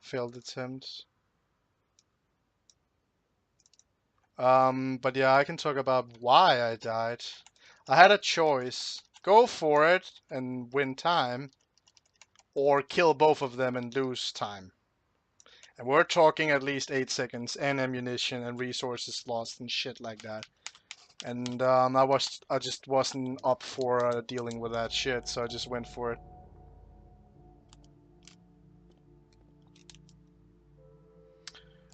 Failed attempt. But yeah, I can talk about why I died. I had a choice. Go for it and win time, or kill both of them and lose time. And we're talking at least 8 seconds and ammunition and resources lost and shit like that. And I just wasn't up for dealing with that shit, so I just went for it.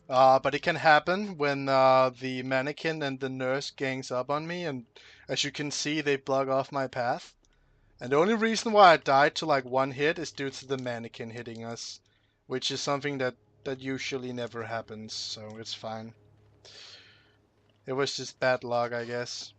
But it can happen when the mannequin and the nurse gangs up on me, and as you can see, they block off my path. And the only reason why I died to like one hit is due to the mannequin hitting us, which is something that usually never happens, so it's fine. It was just bad luck, I guess.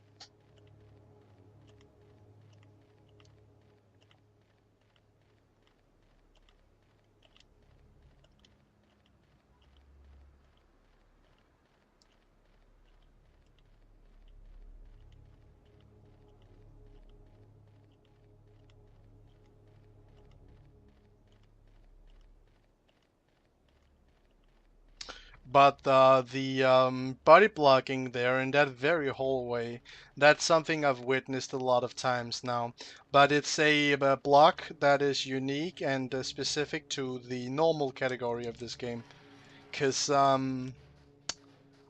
But the body blocking there in that very hallway, that's something I've witnessed a lot of times now. But it's a block that is unique and specific to the normal category of this game. Because on,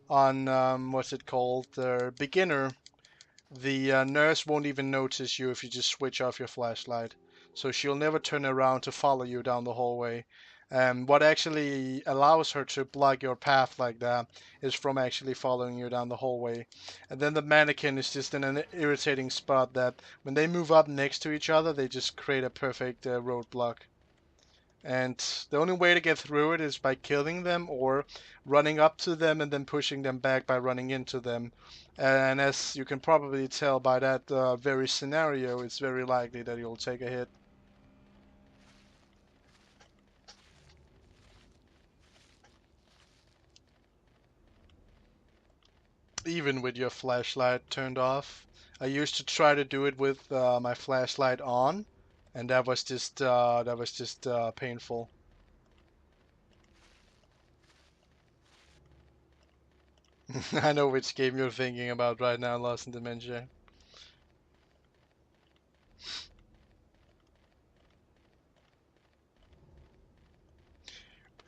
what's it called, beginner, the nurse won't even notice you if you just switch off your flashlight. So she'll never turn around to follow you down the hallway. What actually allows her to block your path like that is from actually following you down the hallway. And then the mannequin is just in an irritating spot that when they move up next to each other, they just create a perfect roadblock. And the only way to get through it is by killing them or running up to them and then pushing them back by running into them. And as you can probably tell by that very scenario, it's very likely that you'll take a hit. Even with your flashlight turned off. I used to try to do it with my flashlight on, and that was just painful. I know which game you're thinking about right now, Lost in Dementia.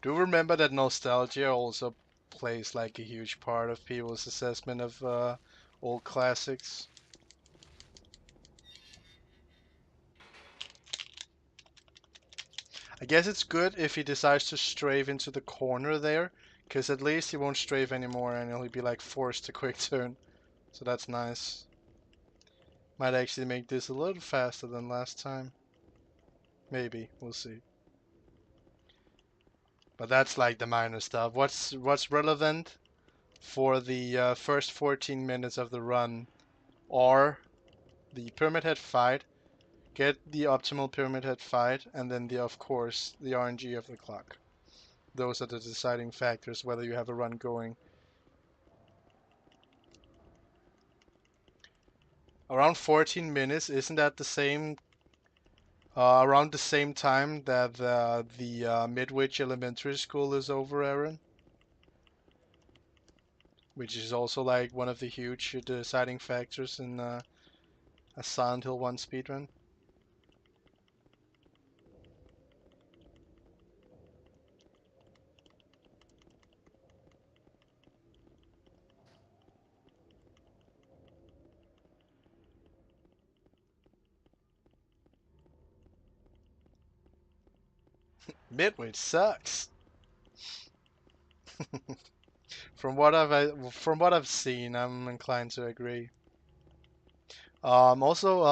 Do remember that nostalgia also plays like a huge part of people's assessment of old classics. I guess it's good if he decides to strafe into the corner there, because at least he won't strafe anymore and he'll be like forced to quick turn. So that's nice. Might actually make this a little faster than last time. Maybe, we'll see. But that's like the minor stuff. What's relevant for the first 14 minutes of the run are the Pyramid Head fight, get the optimal Pyramid Head fight, and then of course, the RNG of the clock. Those are the deciding factors whether you have a run going. Around 14 minutes, isn't that the same? Around the same time that the Midwich Elementary School is over, Aaron? Which is also like one of the huge deciding factors in a Silent Hill 1 speedrun. Midwich sucks. From what I've seen, I'm inclined to agree. Also,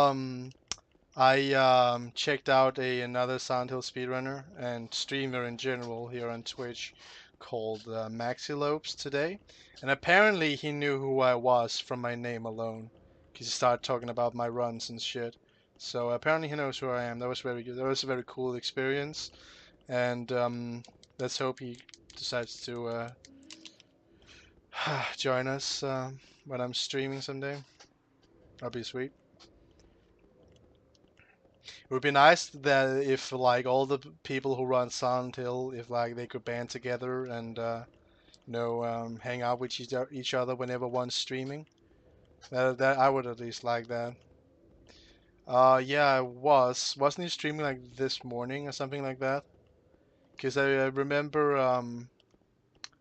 I checked out another Silent Hill speedrunner and streamer in general here on Twitch called Maxilopes today, and apparently he knew who I was from my name alone, because he started talking about my runs and shit. So apparently he knows who I am. That was very good. That was a very cool experience, and let's hope he decides to join us when I'm streaming someday. That'll be sweet. It would be nice that if like all the people who run Silent Hill, if like they could band together and hang out with each other whenever one's streaming. That I would at least like that. Yeah, I wasn't he streaming like this morning or something like that? Because I remember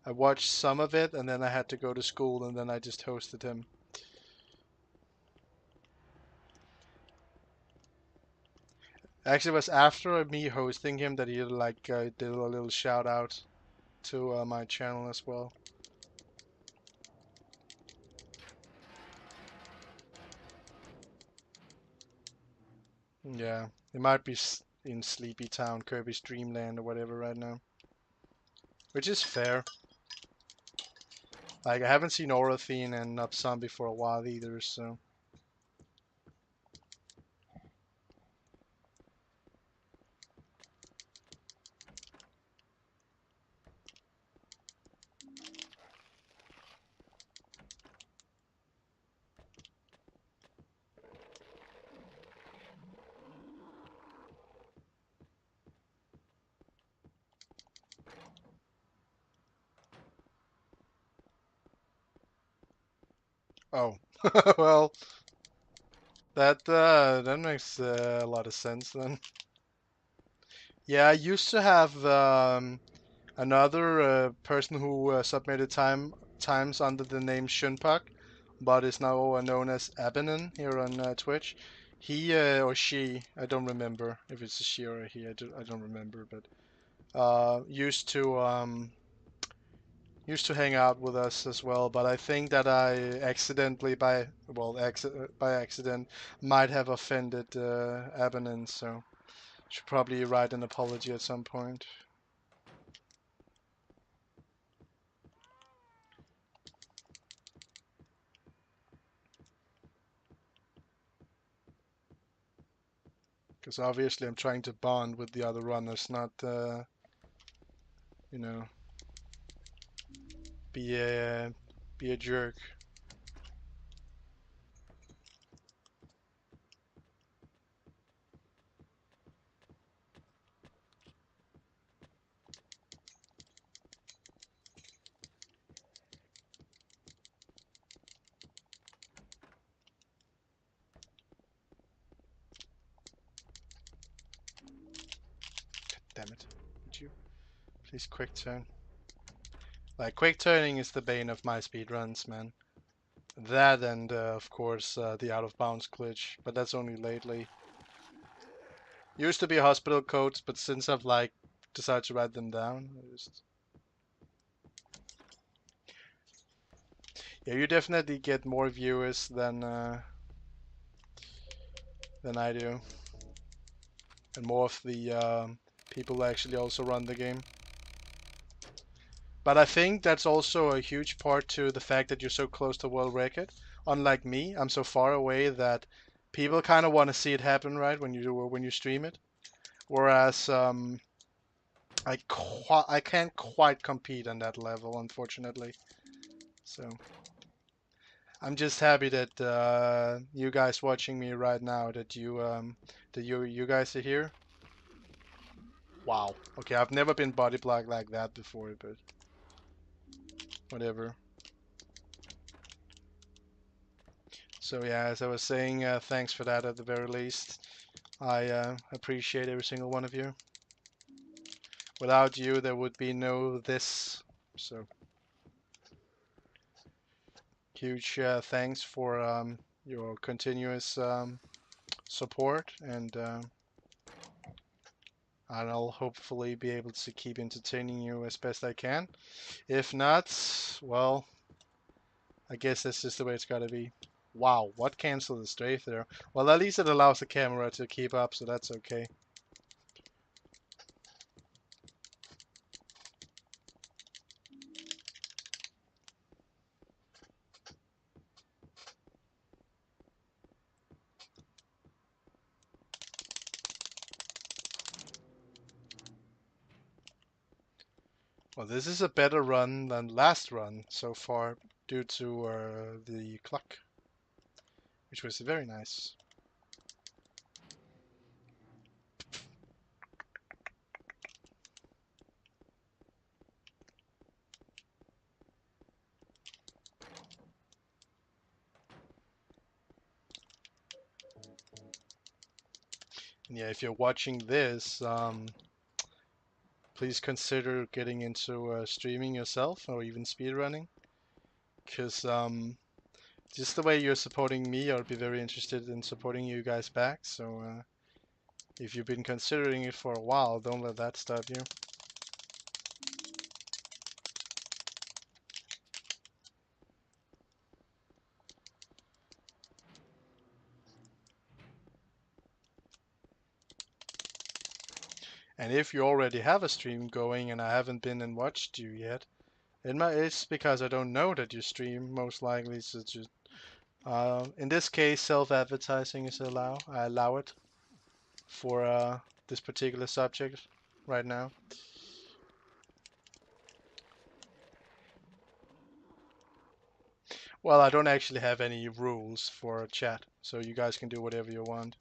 I watched some of it and then I had to go to school and then I just hosted him. Actually, it was after me hosting him that he like did a little shout out to my channel as well. Yeah, it might be in Sleepy Town, Kirby's Dreamland or whatever right now, which is fair. Like I haven't seen Orathine and Zombie for a while either, so. Oh, well, that makes a lot of sense then. Yeah, I used to have another person who submitted times under the name Shunpak, but is now known as Abanon here on Twitch. He or she, I don't remember if it's a she or a he. I don't remember, but used to hang out with us as well. But I think that I accidentally, by accident, might have offended Abanon, so should probably write an apology at some point. Because obviously I'm trying to bond with the other runners, not, you know, be a be a jerk. Damn it! Would you please quick turn? Like quick turning is the bane of my speed runs, man. That and of course the out of bounds glitch, but that's only lately. Used to be hospital codes, but since I've like decided to write them down, yeah, you definitely get more viewers than I do, and more of the people actually also run the game. But I think that's also a huge part to the fact that you're so close to world record. Unlike me, I'm so far away that people kind of want to see it happen, right? When you stream it. Whereas I can't quite compete on that level, unfortunately. So I'm just happy that you guys watching me right now, that you guys are here. Wow. Okay, I've never been body blocked like that before, but whatever. So yeah, as I was saying, thanks for that at the very least. I appreciate every single one of you. Without you, there would be no this. So huge thanks for your continuous support, and I'll hopefully be able to keep entertaining you as best I can. If not, well, I guess that's just the way it's gotta be. Wow, what canceled the strafe there? Well, at least it allows the camera to keep up, so that's okay. Well, this is a better run than last run so far due to the clock, which was very nice. Yeah, if you're watching this, please consider getting into streaming yourself or even speedrunning. Because just the way you're supporting me, I'll be very interested in supporting you guys back. So if you've been considering it for a while, don't let that stop you. And if you already have a stream going and I haven't been and watched you yet, it's because I don't know that you stream, most likely. So just, in this case, self-advertising is allowed. I allow it for this particular subject right now. Well, I don't actually have any rules for chat, so you guys can do whatever you want.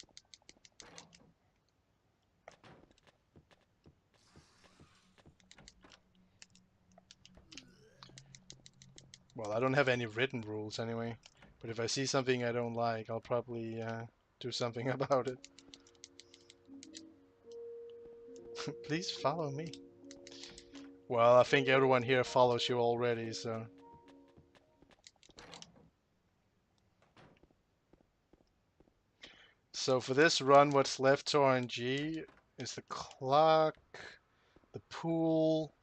Well, I don't have any written rules anyway, but if I see something I don't like, I'll probably do something about it. Please follow me. Well, I think everyone here follows you already, so. So for this run, what's left to RNG is the clock, the pool,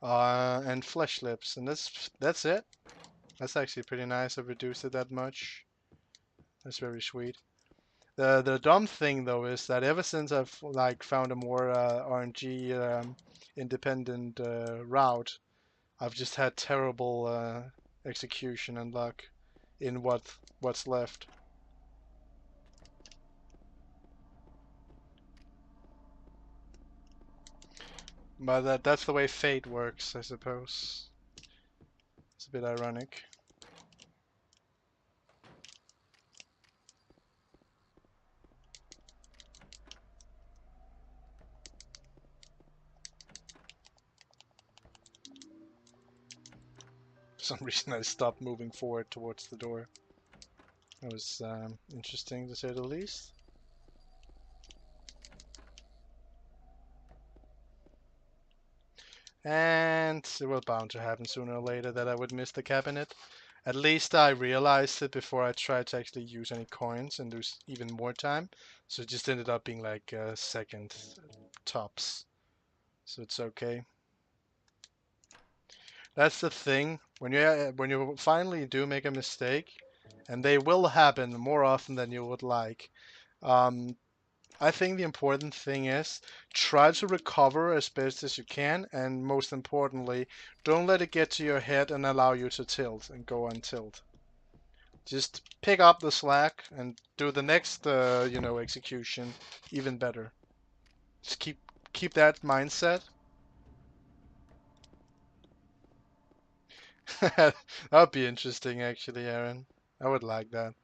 and flesh lips, and that's it. That's actually pretty nice. I've reduced it that much. That's very sweet. The dumb thing though is that ever since I've like found a more RNG independent route, I've just had terrible execution and luck in what's left. But that's the way fate works, I suppose. It's a bit ironic. For some reason I stopped moving forward towards the door. That was interesting to say the least. And it was bound to happen sooner or later that I would miss the cabinet. At least I realized it before I tried to actually use any coins and lose even more time. So it just ended up being like a second tops. So it's okay. That's the thing. When you finally do make a mistake, and they will happen more often than you would like. Um, I think the important thing is try to recover as best as you can, and most importantly, don't let it get to your head and allow you to tilt and go on tilt. Just pick up the slack and do the next, execution even better. Just keep that mindset. That would be interesting, actually, Aaron. I would like that.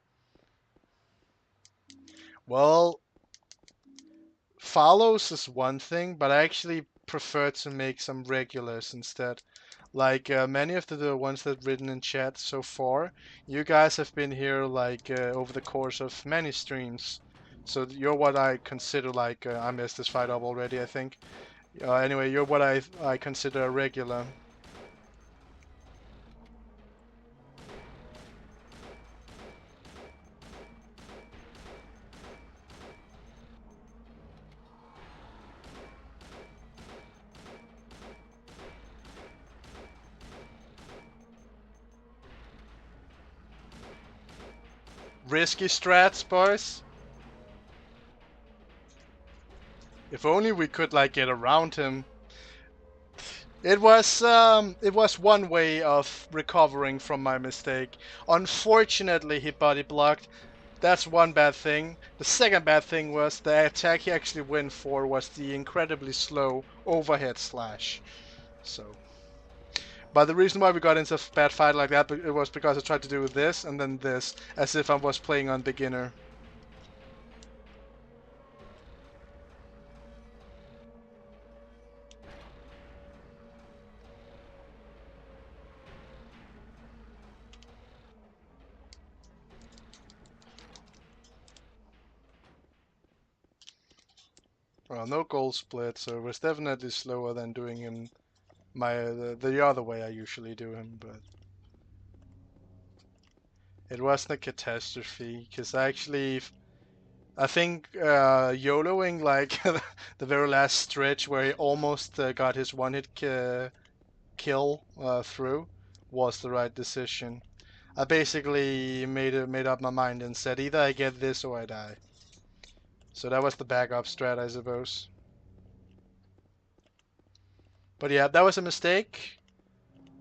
Well, follows is one thing, but I actually prefer to make some regulars instead. Like many of the ones that written in chat so far, you guys have been here like over the course of many streams. So you're what I consider like I messed this fight up already, I think. Anyway, you're what I consider a regular. Risky strats, boys. If only we could like get around him. It was one way of recovering from my mistake. Unfortunately, he body blocked. That's one bad thing. The second bad thing was the attack he actually went for was the incredibly slow overhead slash. So, but the reason why we got into a bad fight like that it was because I tried to do this and then this as if I was playing on beginner. Well, no gold split, so it was definitely slower than doing him the other way I usually do him, but it wasn't a catastrophe, because I think YOLOing like the very last stretch where he almost got his one-hit kill through was the right decision. I basically made up my mind and said either I get this or I die. So that was the backup strat, I suppose. But yeah, that was a mistake.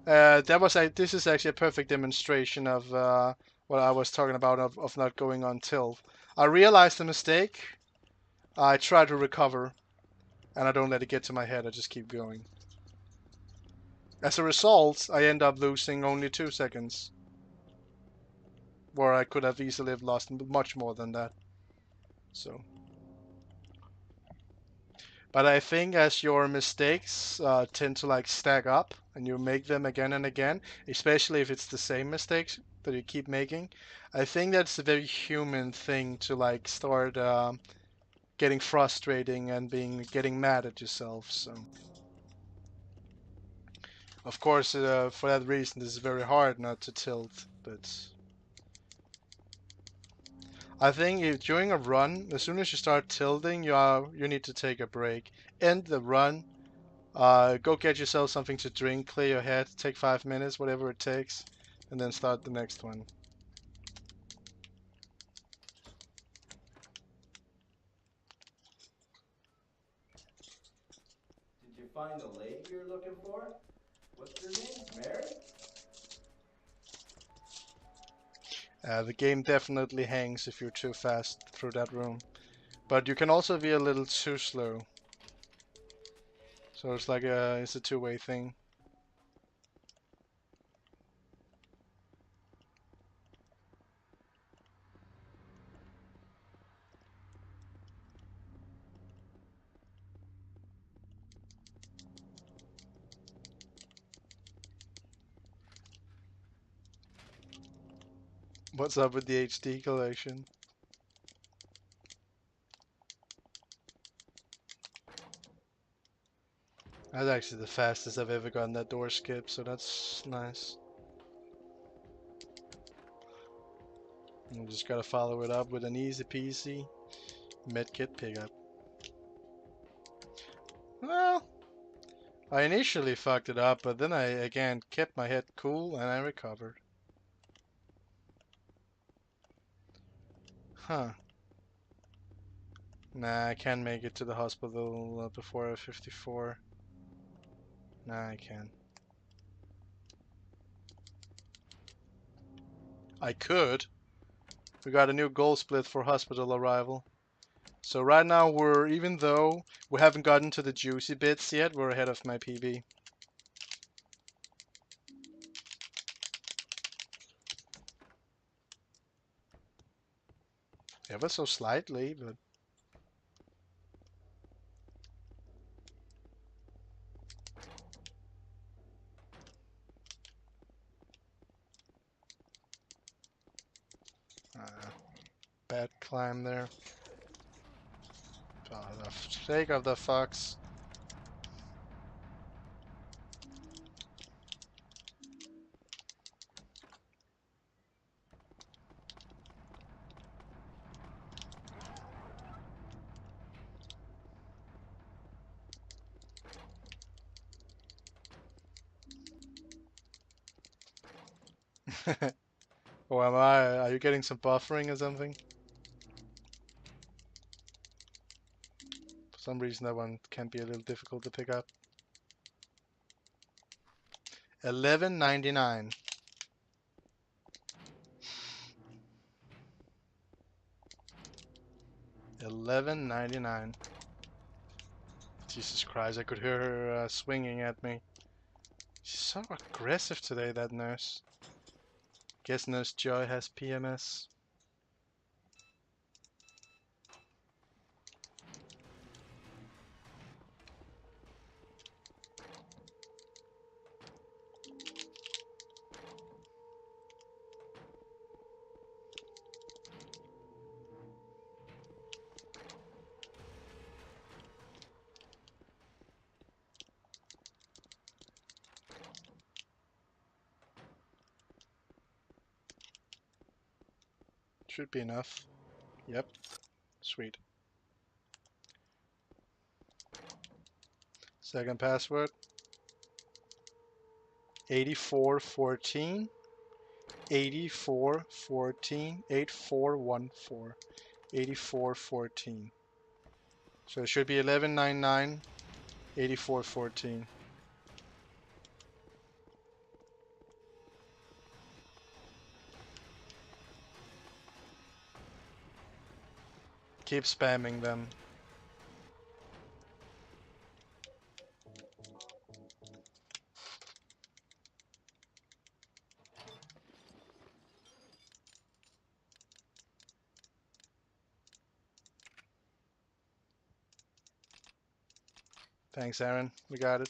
This is actually a perfect demonstration of what I was talking about of not going on tilt. I realized the mistake. I try to recover, and I don't let it get to my head. I just keep going. As a result, I end up losing only 2 seconds, where I could have easily have lost much more than that. So, but I think as your mistakes tend to like stack up, and you make them again and again, especially if it's the same mistakes that you keep making, I think that's a very human thing to like start getting frustrating and getting mad at yourself. So. Of course, for that reason, it's very hard not to tilt, but I think during a run, as soon as you start tilting, you need to take a break. End the run, go get yourself something to drink, clear your head, take 5 minutes, whatever it takes, and then start the next one. Did you find the lady you're looking for? What's her name? Mary? The game definitely hangs if you're too fast through that room, but you can also be a little too slow. So it's like it's a two-way thing. What's up with the HD collection? That's actually the fastest I've ever gotten that door skip, so that's nice. You just gotta follow it up with an easy peasy medkit pickup. Well, I initially fucked it up, but then I again kept my head cool and I recovered. Huh. Nah, I can't make it to the hospital before 54. Nah, I can't. I could. We got a new goal split for hospital arrival. So right now even though we haven't gotten to the juicy bits yet, we're ahead of my PB. Ever so slightly, but bad climb there. For the sake of the fox. Oh, am I? Are you getting some buffering or something? For some reason that one can be a little difficult to pick up. 11.99. $11.99. Jesus Christ, I could hear her swinging at me. She's so aggressive today, that nurse. Guess Nurse Joy has PMS. Should be enough. Yep. Sweet. Second password. 8414. 8414. 8414. 8414. So it should be 1199. 8414. Keep spamming them. Thanks, Aaron. We got it.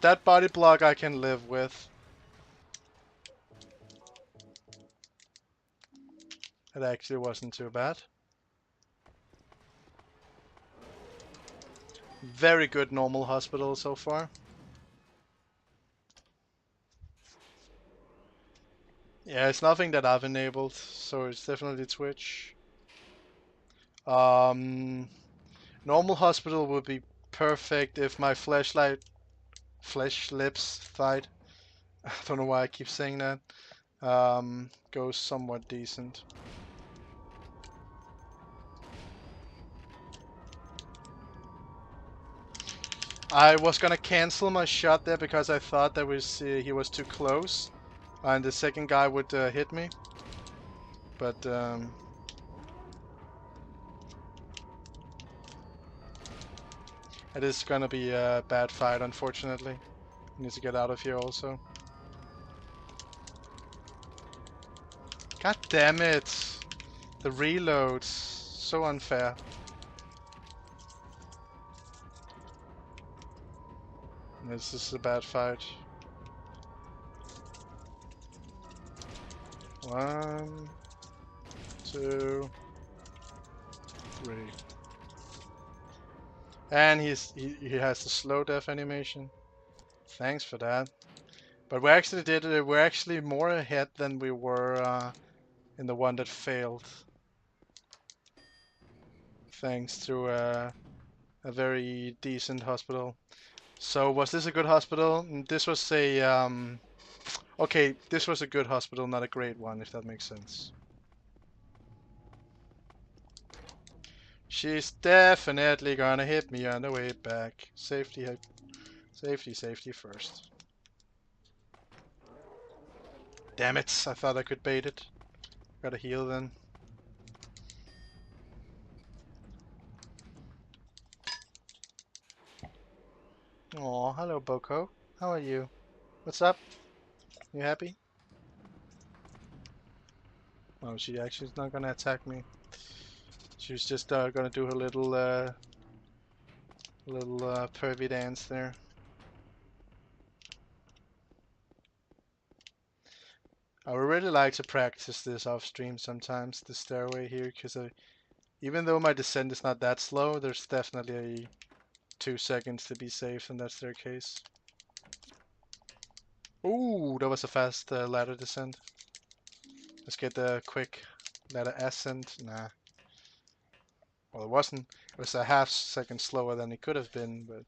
That body block I can live with. It actually wasn't too bad. Very good normal hospital so far. Yeah, it's nothing that I've enabled, so it's definitely Twitch. Um, Normal hospital would be perfect if my flesh lips fight. I don't know why I keep saying that. Goes somewhat decent. I was gonna cancel my shot there because I thought that he was too close, and the second guy would hit me. But it is gonna be a bad fight, unfortunately. I need to get out of here also. God damn it! The reloads, so unfair. This is a bad fight. 1, 2, 3. And he has the slow death animation. Thanks for that. But we actually did it. We're actually more ahead than we were in the one that failed. Thanks to a very decent hospital. So was this a good hospital? This was a okay. This was a good hospital, not a great one, if that makes sense. She's definitely gonna hit me on the way back. Safety, safety, safety first. Damn it! I thought I could bait it. Gotta heal then. Oh, hello Boko. How are you? What's up? You happy? Oh, she actually is not gonna attack me. She's just gonna do her little pervy dance there. I would really like to practice this off stream sometimes, the stairway here, because even though my descent is not that slow, there's definitely 2 seconds to be safe in that staircase. Ooh, that was a fast ladder descent. Let's get the quick ladder ascent. Nah. Well, it wasn't. It was a half second slower than it could have been, but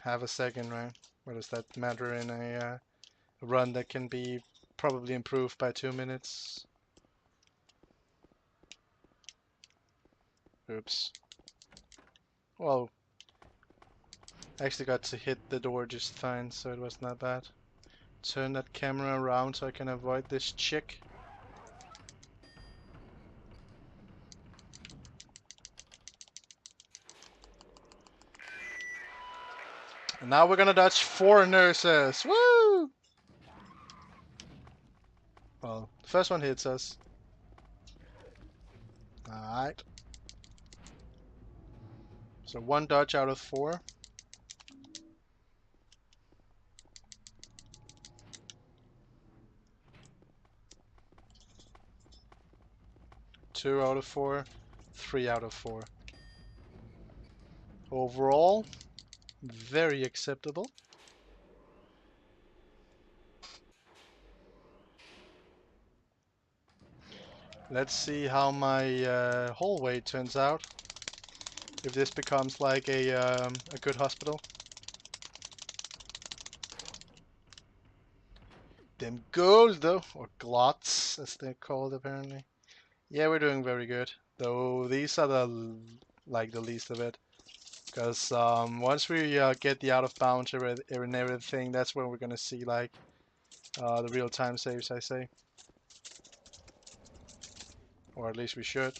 half a second, right? What does that matter in a run that can be probably improved by 2 minutes? Oops. Well, I actually got to hit the door just fine, so it was not bad. Turn that camera around so I can avoid this chick. And now we're gonna dodge 4 nurses. Woo! Well, the first one hits us. Alright. So 1 dodge out of 4. 2 out of 4. 3 out of 4. Overall, very acceptable. Let's see how my hallway turns out. If this becomes like a good hospital. Them gold though, or glots as they're called apparently. Yeah, we're doing very good. Though these are like the least of it. Because once we get the out of bounds and everything, that's when we're gonna see like the real time saves, I say. Or at least we should.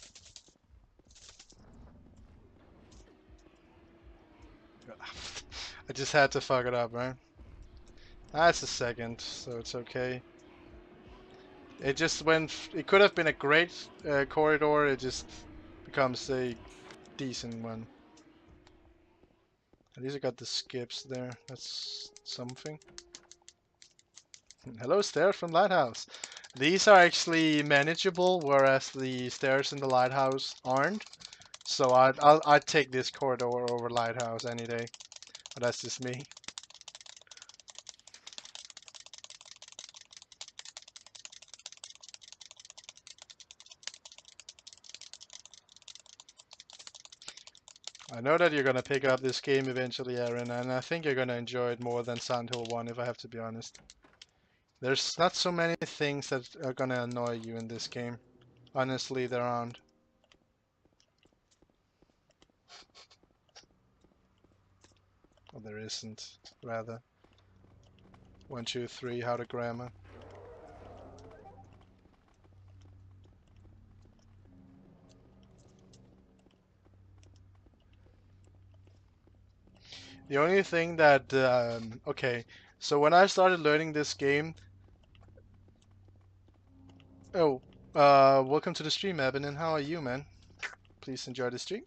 I just had to fuck it up, right? That's a second, so it's okay. It just went. It could have been a great corridor. It just becomes a decent one. At least I got the skips there. That's something. Hello, stairs from Lighthouse. These are actually manageable, whereas the stairs in the Lighthouse aren't. So I'd take this corridor over Lighthouse any day. But that's just me. I know that you're gonna pick up this game eventually, Aaron, and I think you're gonna enjoy it more than Silent Hill 1, if I have to be honest. There's not so many things that are gonna annoy you in this game. Honestly, there aren't. Well, there isn't, rather. 1, 2, 3, how to grammar. The only thing that, okay, so when I started learning this game, oh, welcome to the stream, Eben, and how are you, man? Please enjoy the stream.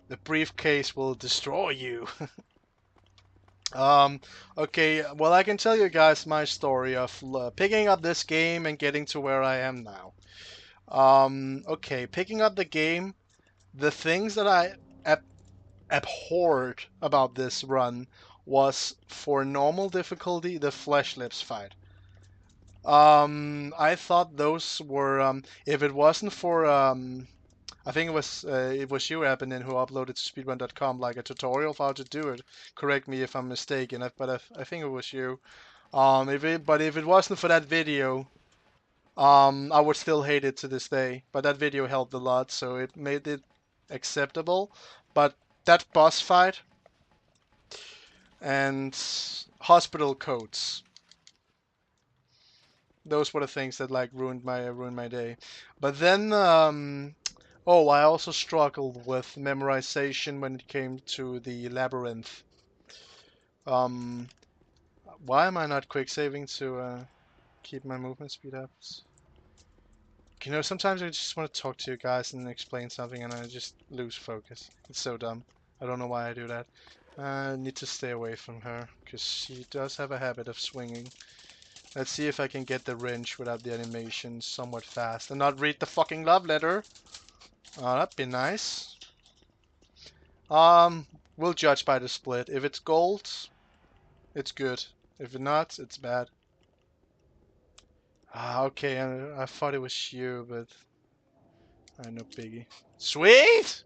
The briefcase will destroy you. Um, okay, well, I can tell you guys my story of picking up this game and getting to where I am now. Okay, picking up the game, the things that I ab abhorred about this run was for normal difficulty, the flesh lips fight. I thought those were, if it wasn't for, I think it was you, Ebenin, who uploaded to speedrun.com like a tutorial of how to do it. Correct me if I'm mistaken, but I think it was you. But if it wasn't for that video, I would still hate it to this day. But that video helped a lot, so it made it acceptable. But that boss fight and hospital codes, those were the things that like ruined my day. But then, oh, I also struggled with memorization when it came to the labyrinth. Um, why am I not quick saving to keep my movement speed up? You know, sometimes I just want to talk to you guys and explain something and I just lose focus. It's so dumb. I don't know why I do that. I need to stay away from her, because she does have a habit of swinging. Let's see if I can get the wrench without the animation somewhat fast and not read the fucking love letter. That'd be nice. We'll judge by the split. If it's gold, it's good. If not, it's bad. Okay, I thought it was you, but no biggie. Sweet!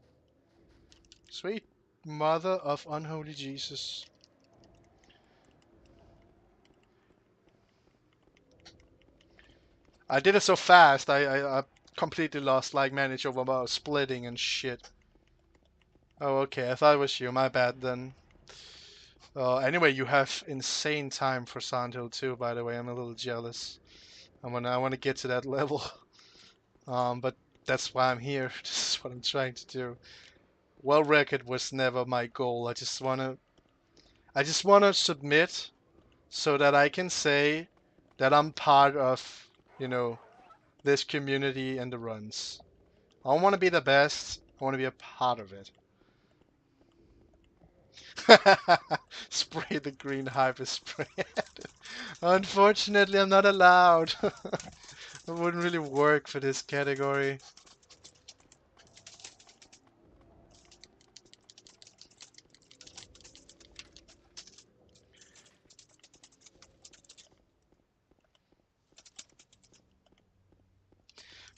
Sweet mother of unholy Jesus. I did it so fast, I completely lost like manage over about splitting and shit. Oh, okay, I thought it was you. My bad then. Anyway, you have insane time for Silent Hill 2, by the way. I'm a little jealous. I wanna get to that level. But that's why I'm here. This is what I'm trying to do. Well, record was never my goal. I just wanna submit so that I can say that I'm part of, you know, this community and the runs. I don't want to be the best. I want to be a part of it. Spray the green hyper spray. Unfortunately, I'm not allowed. It wouldn't really work for this category.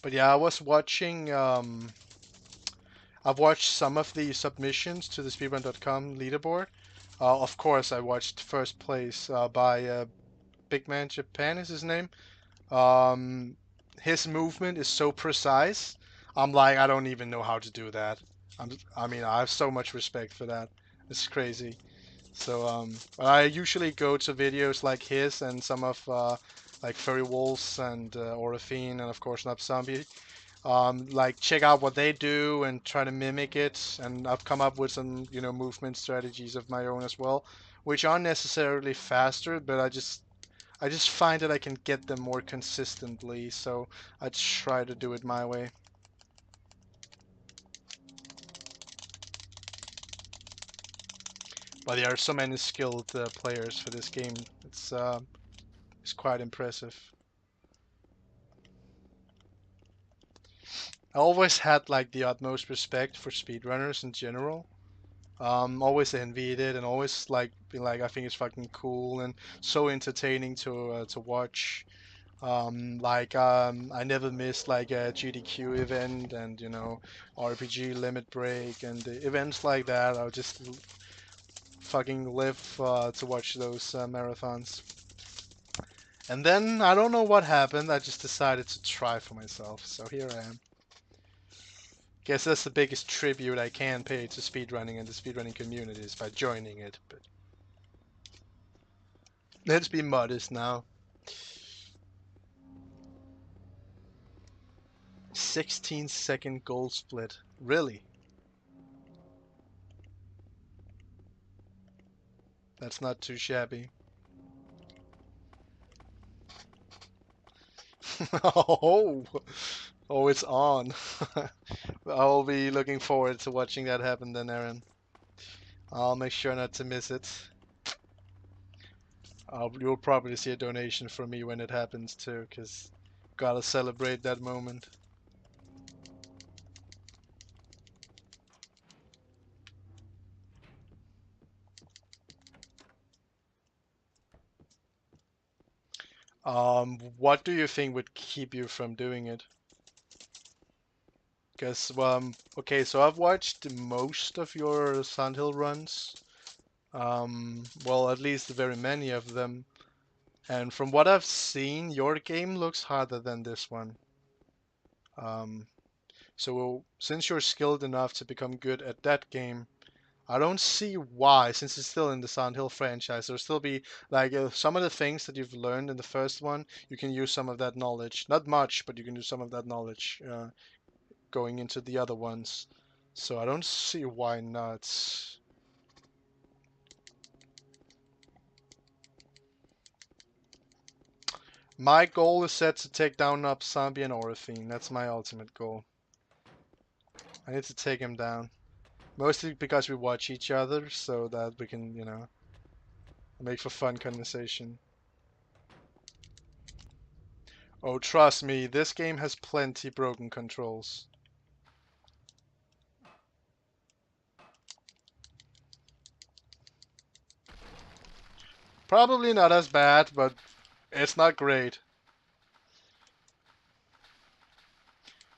But yeah, I was watching. I've watched some of the submissions to the speedrun.com leaderboard. Of course, I watched first place by Big Man Japan is his name. Um, his movement is so precise. I'm like, I don't even know how to do that. I mean, I have so much respect for that. It's crazy. So, I usually go to videos like his and some of like Furry Wolves and Orifine and of course Nub Zombie. Like check out what they do and try to mimic it. And I've come up with some, movement strategies of my own as well, which aren't necessarily faster, but I just find that I can get them more consistently, so I try to do it my way. But there are so many skilled players for this game. It's quite impressive. I always had like the utmost respect for speedrunners in general. Always envied it and always like be like I think it's fucking cool and so entertaining to watch. I never missed like a GDQ event and RPG Limit Break and events like that. I'll just fucking live to watch those marathons. And then I don't know what happened. I just decided to try for myself. So here I am. Guess that's the biggest tribute I can pay to speedrunning and the speedrunning community is by joining it. But let's be modest now. 16-second goal split. Really? That's not too shabby. Oh, oh, it's on. I'll be looking forward to watching that happen then, Aaron. I'll make sure not to miss it. You'll probably see a donation from me when it happens too, because gotta celebrate that moment. What do you think would keep you from doing it? Because, okay, so I've watched most of your Sandhill runs. Well, at least very many of them. And from what I've seen, your game looks harder than this one. Um, so since you're skilled enough to become good at that game, I don't see why, since it's still in the Silent Hill franchise, there'll still be like some of the things that you've learned in the first one, you can use some of that knowledge. Not much, but you can use some of that knowledge going into the other ones. So I don't see why not. My goal is set to take down Nub Zombie and Orifine. That's my ultimate goal. I need to take him down. Mostly because we watch each other, so that we can, make for fun conversation. Oh, trust me, this game has plenty broken controls. Probably not as bad, but it's not great.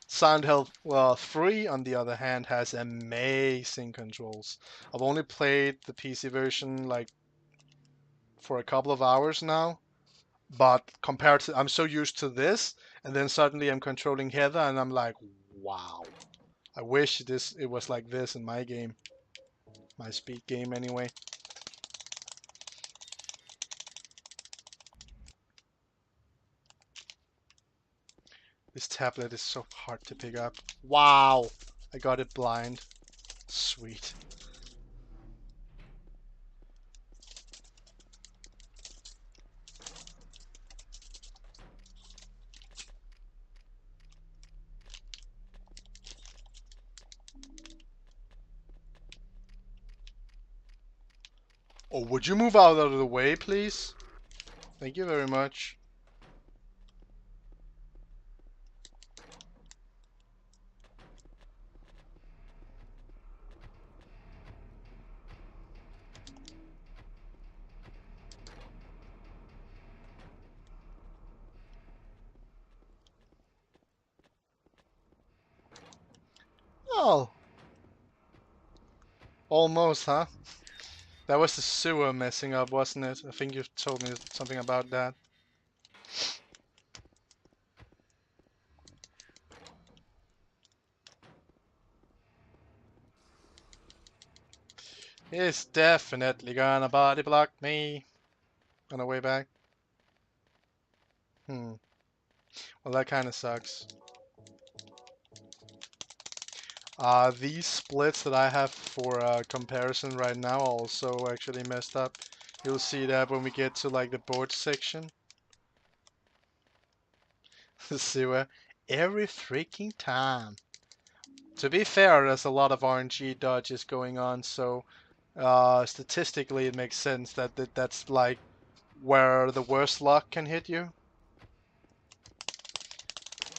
Silent Hill 3, on the other hand, has amazing controls. I've only played the PC version like for a couple of hours now, but compared to, I'm so used to this, and then suddenly I'm controlling Heather, and I'm like, wow. I wish it was like this in my game, my speed game anyway. This tablet is so hard to pick up. Wow, I got it blind. Sweet. Oh, would you move out of the way, please? Thank you very much. Well, almost, huh? That was the sewer messing up, wasn't it? I think you told me something about that. He's definitely gonna body block me on the way back. Well, that kind of sucks. These splits that I have for comparison right now are also actually messed up. You'll see that when we get to like the board section. The sewer every freaking time. To be fair, there's a lot of RNG dodges going on, so statistically it makes sense that's like where the worst luck can hit you.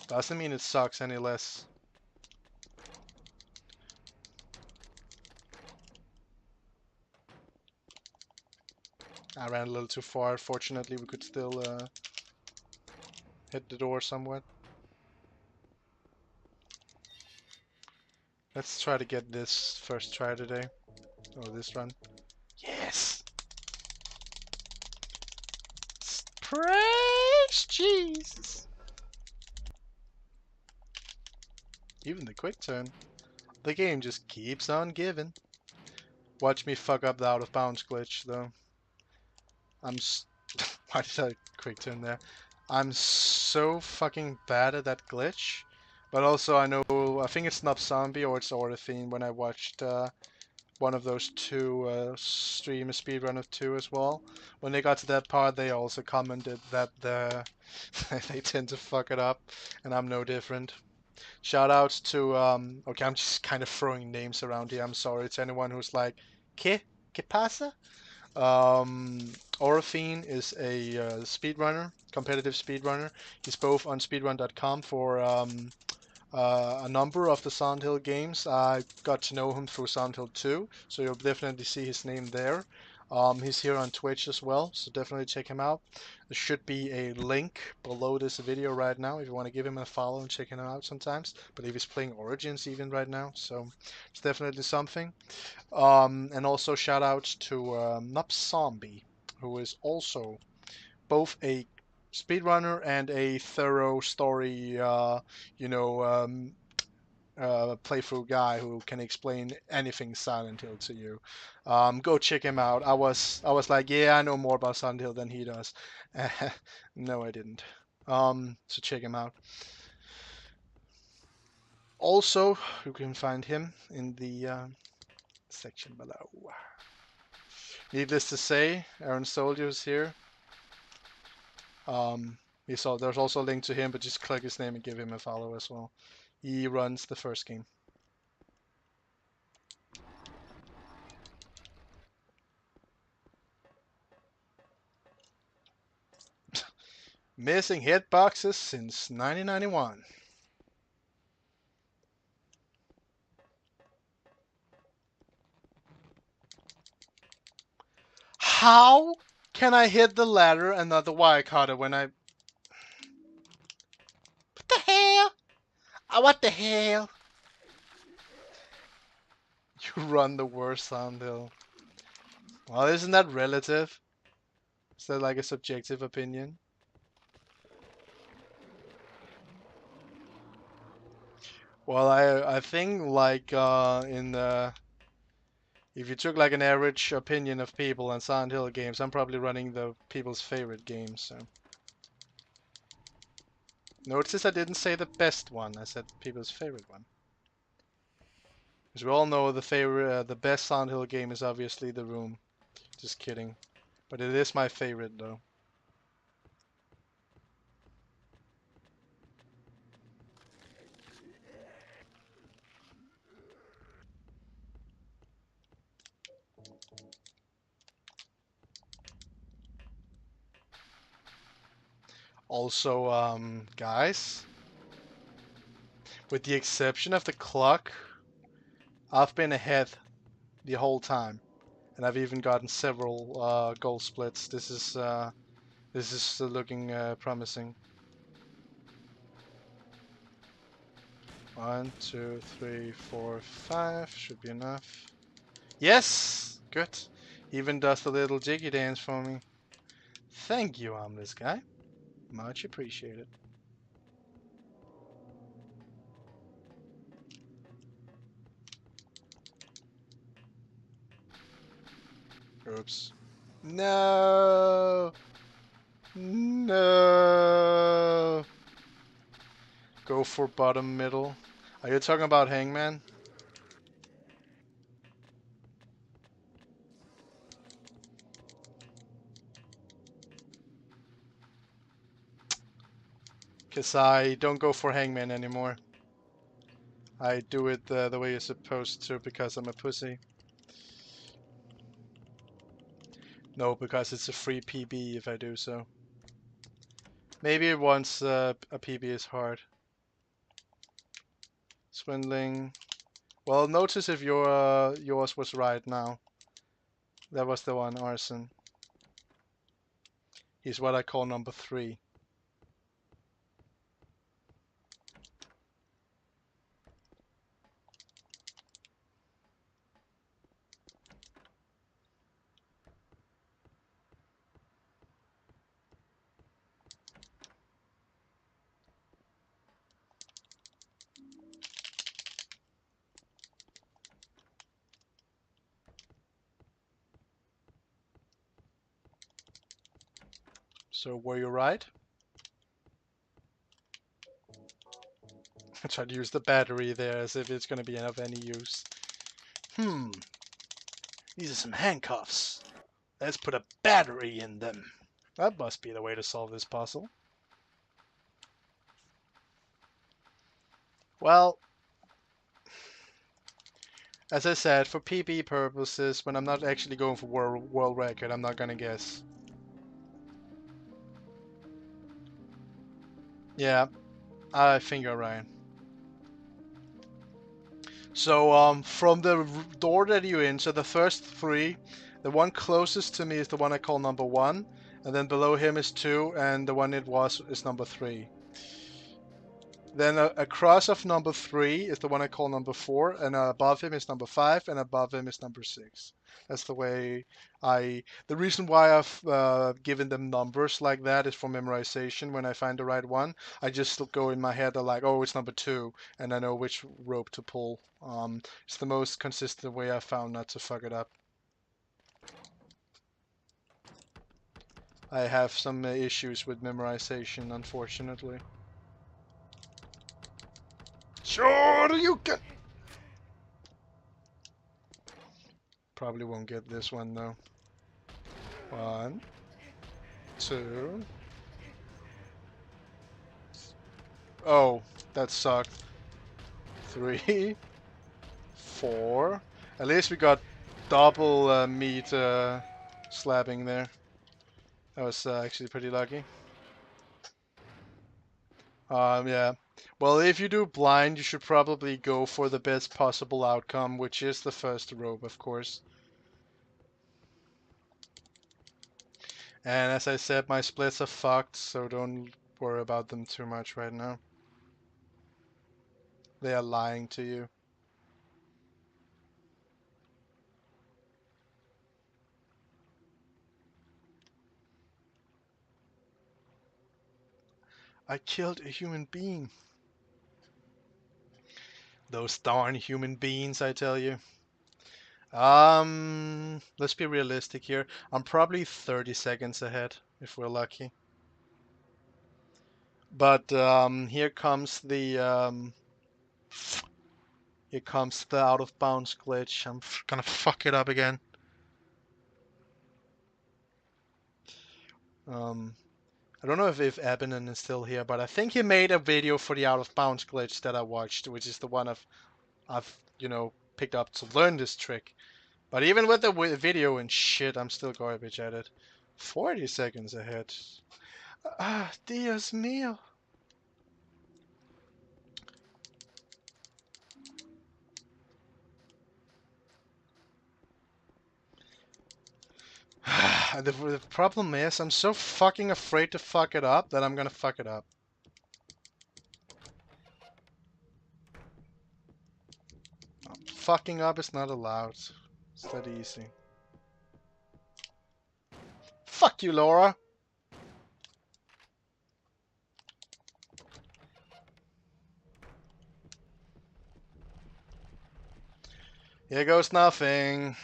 Doesn't mean it sucks any less. I ran a little too far. Fortunately, we could still hit the door somewhat. Let's try to get this first try today. Or this run. Yes! Praise Jesus! Even the quick turn. The game just keeps on giving. Watch me fuck up the out of bounds glitch, though. Why did I quick turn there? I'm so fucking bad at that glitch. But also I know, I think it's not Zombie or it's Orthine when I watched one of those two stream a speedrun of 2 as well. When they got to that part, they also commented that they tend to fuck it up, and I'm no different. Shout outs to, okay, I'm just kind of throwing names around here. I'm sorry to anyone who's like, ¿Qué pasa? Orofine is a speedrunner, competitive speedrunner. He's both on speedrun.com for a number of the Silent Hill games. I got to know him through Silent Hill 2, so you'll definitely see his name there. He's here on Twitch as well, so definitely check him out. There should be a link below this video right now if you want to give him a follow and check him out sometimes. I believe he's playing Origins even right now, so it's definitely something. And also shout outs to Nup Zombie, who is also both a speedrunner and a thorough story, playthrough guy who can explain anything Silent Hill to you. Go check him out. I was like, yeah, I know more about Silent Hill than he does. No, I didn't. So check him out. Also, you can find him in the section below. Needless to say, Aaron Soldier is here. There's also a link to him, but just click his name and give him a follow as well. He runs the first game. Missing hitboxes since 1991. How can I hit the ladder and not the wire cutter when I... What the hell? What the hell? You run the worst downhill. Well, isn't that relative? Is that like a subjective opinion? Well, I think like in the... If you took like an average opinion of people on Silent Hill games, I'm probably running the people's favorite games, so... Notice I didn't say the best one, I said people's favorite one. Because we all know the best Silent Hill game is obviously The Room. Just kidding. But it is my favorite though. Also, guys, with the exception of the clock, I've been ahead the whole time. And I've even gotten several goal splits. This is looking promising. 1, 2, 3, 4, 5. Should be enough. Yes! Good. Even does the little jiggy dance for me. Thank you, armless guy. Much appreciated. Oops. No! No! Go for bottom middle. Are you talking about hangman? Because I don't go for hangman anymore. I do it the way you're supposed to because I'm a pussy. No, because it's a free PB if I do so. Maybe once a PB is hard. Swindling. Well, notice if yours was right now. That was the one, arson. He's what I call number 3. So were you right? I tried to use the battery there as if it's going to be of any use. These are some handcuffs. Let's put a battery in them. That must be the way to solve this puzzle. Well, as I said, for PB purposes, when I'm not actually going for world record, I'm not gonna guess. Yeah, I think you're right. So, from the door that you're in, so the first 3, the one closest to me is the one I call number 1, and then below him is 2, and the one it was is number 3. Then across of number 3 is the one I call number 4, and above him is number 5, and above him is number 6. That's the way the reason why I've given them numbers like that is for memorization. When I find the right one, I just go in my head like, oh, it's number 2, and I know which rope to pull. It's the most consistent way I've found not to fuck it up. I have some issues with memorization, unfortunately. Sure, you can. Probably won't get this one though. 1, 2. Oh, that sucked. 3, 4. At least we got double meat slabbing there. That was actually pretty lucky. Yeah. Well, if you do blind, you should probably go for the best possible outcome, which is the first rope, of course. And as I said, my splits are fucked, so don't worry about them too much right now. They are lying to you. I killed a human being. Those darn human beings, I tell you. Let's be realistic here. I'm probably 30 seconds ahead, if we're lucky. But here comes the out of bounds glitch. I'm gonna fuck it up again. I don't know if Abanon is still here, but I think he made a video for the out of bounds glitch that I watched, which is the one I've picked up to learn this trick. But even with the video and shit, I'm still garbage at it. 40 seconds ahead. Ah, Dios mío. The problem is, I'm so fucking afraid to fuck it up that I'm gonna fuck it up. fucking up is not allowed. It's that easy. Fuck you, Laura. Here goes nothing.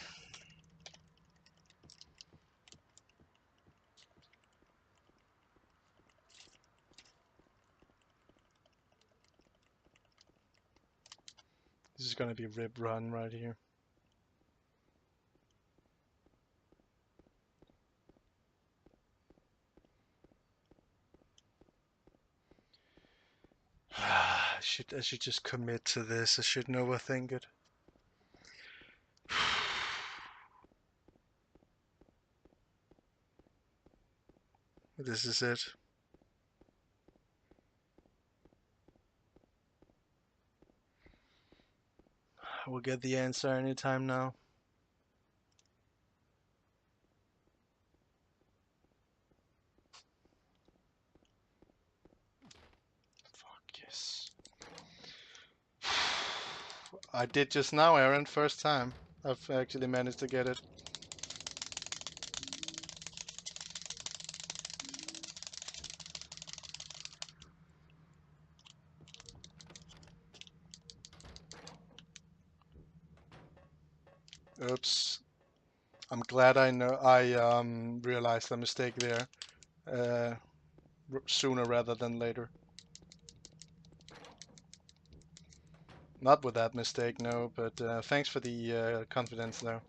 This is gonna be rib run right here. I should just commit to this. I shouldn't overthink it. This is it. We'll get the answer anytime now. Fuck yes. I did just now, Aaron. First time I've actually managed to get it. Oops. I'm glad I realized the mistake there sooner rather than later. Not with that mistake, no, but thanks for the confidence though.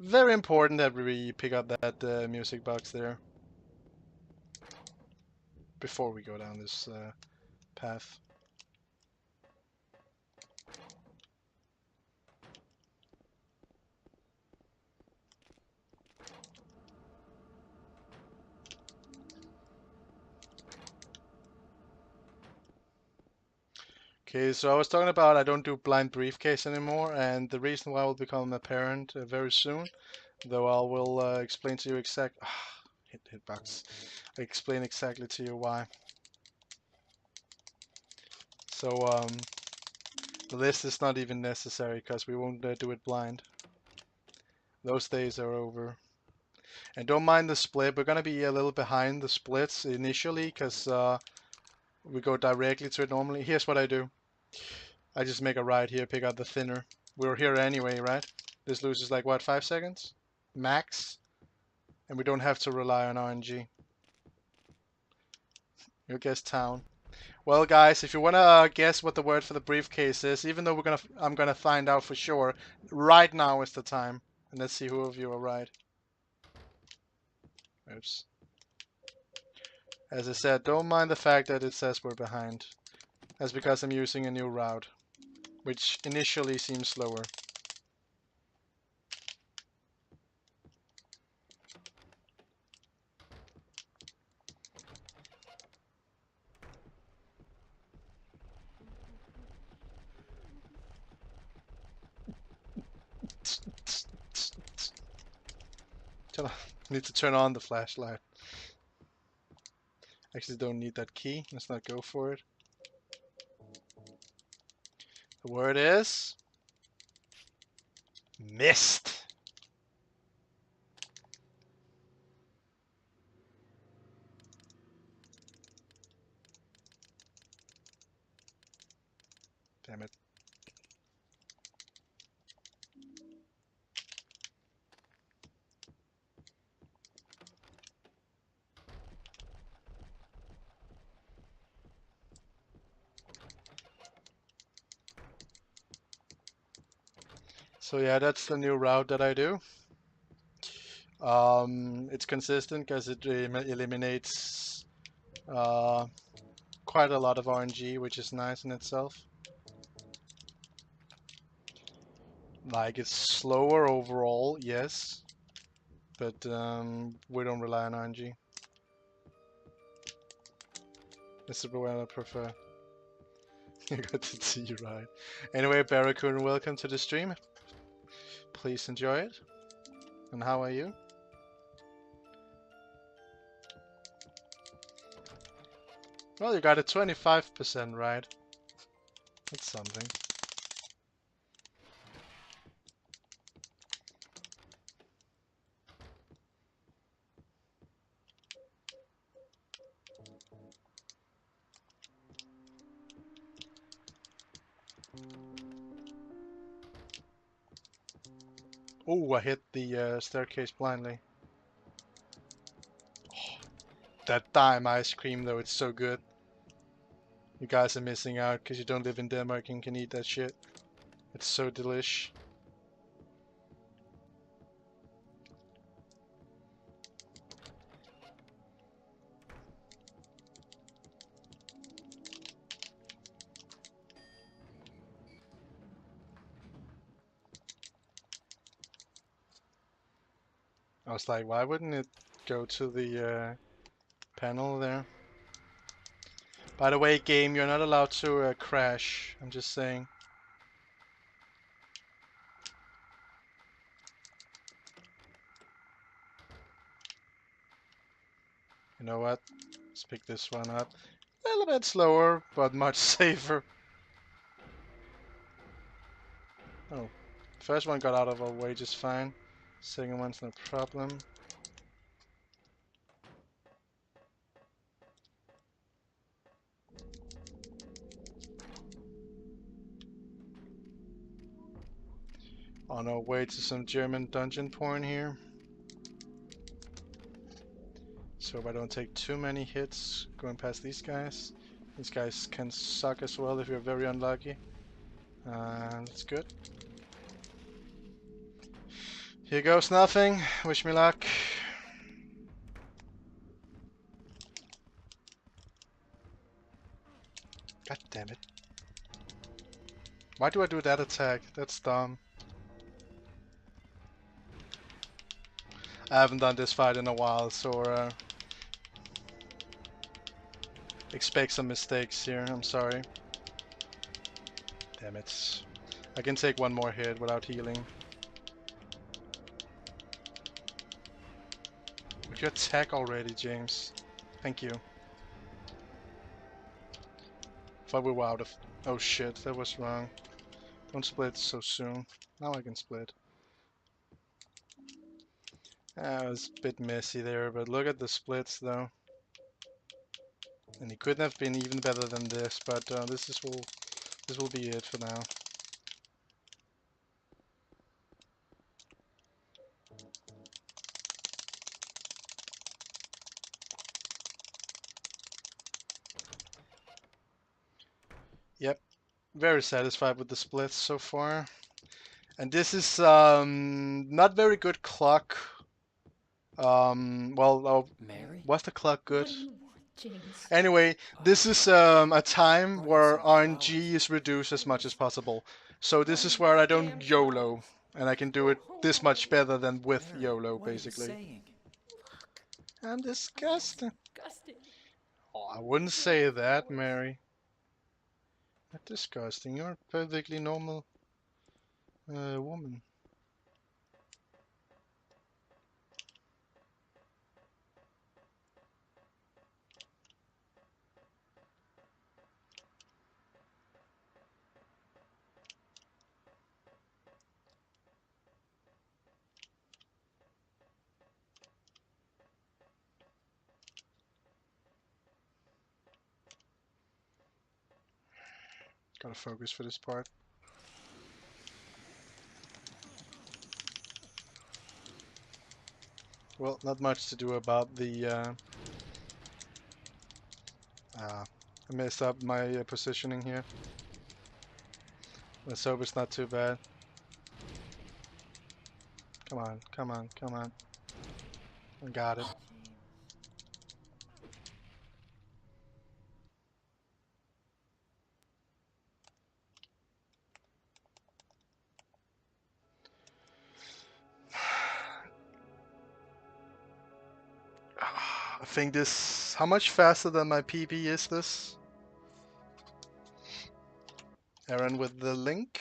Very important that we pick up that music box there before we go down this path. Okay, so I was talking about I don't do blind briefcase anymore, and the reason why will become apparent very soon, though I will explain to you exactly. Hitbox. I explain exactly to you why. So the list is not even necessary because we won't do it blind. Those days are over. And don't mind the split. We're gonna be a little behind the splits initially because we go directly to it normally. Here's what I do. I just make a right here, pick out the thinner. We're here anyway, right? This loses like what, 5 seconds? Max? And we don't have to rely on RNG. You'll guess town. Well, guys, if you wanna guess what the word for the briefcase is, even though I'm gonna find out for sure, right now is the time. And let's see who of you are right. Oops. As I said, don't mind the fact that it says we're behind. That's because I'm using a new route, which initially seems slower. Need to turn on the flashlight. Actually don't need that key. Let's not go for it. The word is mist. Damn it. So yeah, that's the new route that I do. It's consistent because it eliminates quite a lot of RNG, which is nice in itself. Like, it's slower overall, yes, but we don't rely on RNG. This is what I prefer. You got to see right. Anyway, Barracoon, welcome to the stream. Please enjoy it. And how are you? Well, you got it 25% right. That's something. Oh, I hit the staircase blindly. That dime ice cream, though, it's so good. You guys are missing out because you don't live in Denmark and can eat that shit. It's so delish. I was like, why wouldn't it go to the panel there? By the way, game, you're not allowed to crash. I'm just saying. You know what? Let's pick this one up. A little bit slower, but much safer. Oh, first one got out of our way just fine. Second one's no problem. On our way to some German dungeon porn here. So I don't take too many hits going past these guys. These guys can suck as well if you're very unlucky. That's good. Here goes nothing. Wish me luck. God damn it. Why do I do that attack? That's dumb. I haven't done this fight in a while, so expect some mistakes here. I'm sorry. Damn it. I can take one more hit without healing. Would you attack already, James? Thank you. Thought we were out of... Oh shit, that was wrong. Don't split so soon. Now I can split. It was a bit messy there, but look at the splits though. And he couldn't have been even better than this, but this will be it for now. Yep, very satisfied with the splits so far. And this is not very good clock. Mary? Was the clock What good? do you want, James? Anyway, this is a time Brought you where some flowers. RNG is reduced as much as possible. So this What is are where these I damn don't YOLO, flowers? and I can do Go it this much home. better than with Mary, YOLO, what are you basically. saying? Look, I'm oh, that's disgusted. disgusting. Oh, I wouldn't Throw say the that, flowers. Mary. Not disgusting. You're a perfectly normal woman. Gotta focus for this part. Well, not much to do about the... I messed up my positioning here. Let's hope it's not too bad. Come on, come on, come on. I got it. I think this... How much faster than my PB is this? Aaron with the link.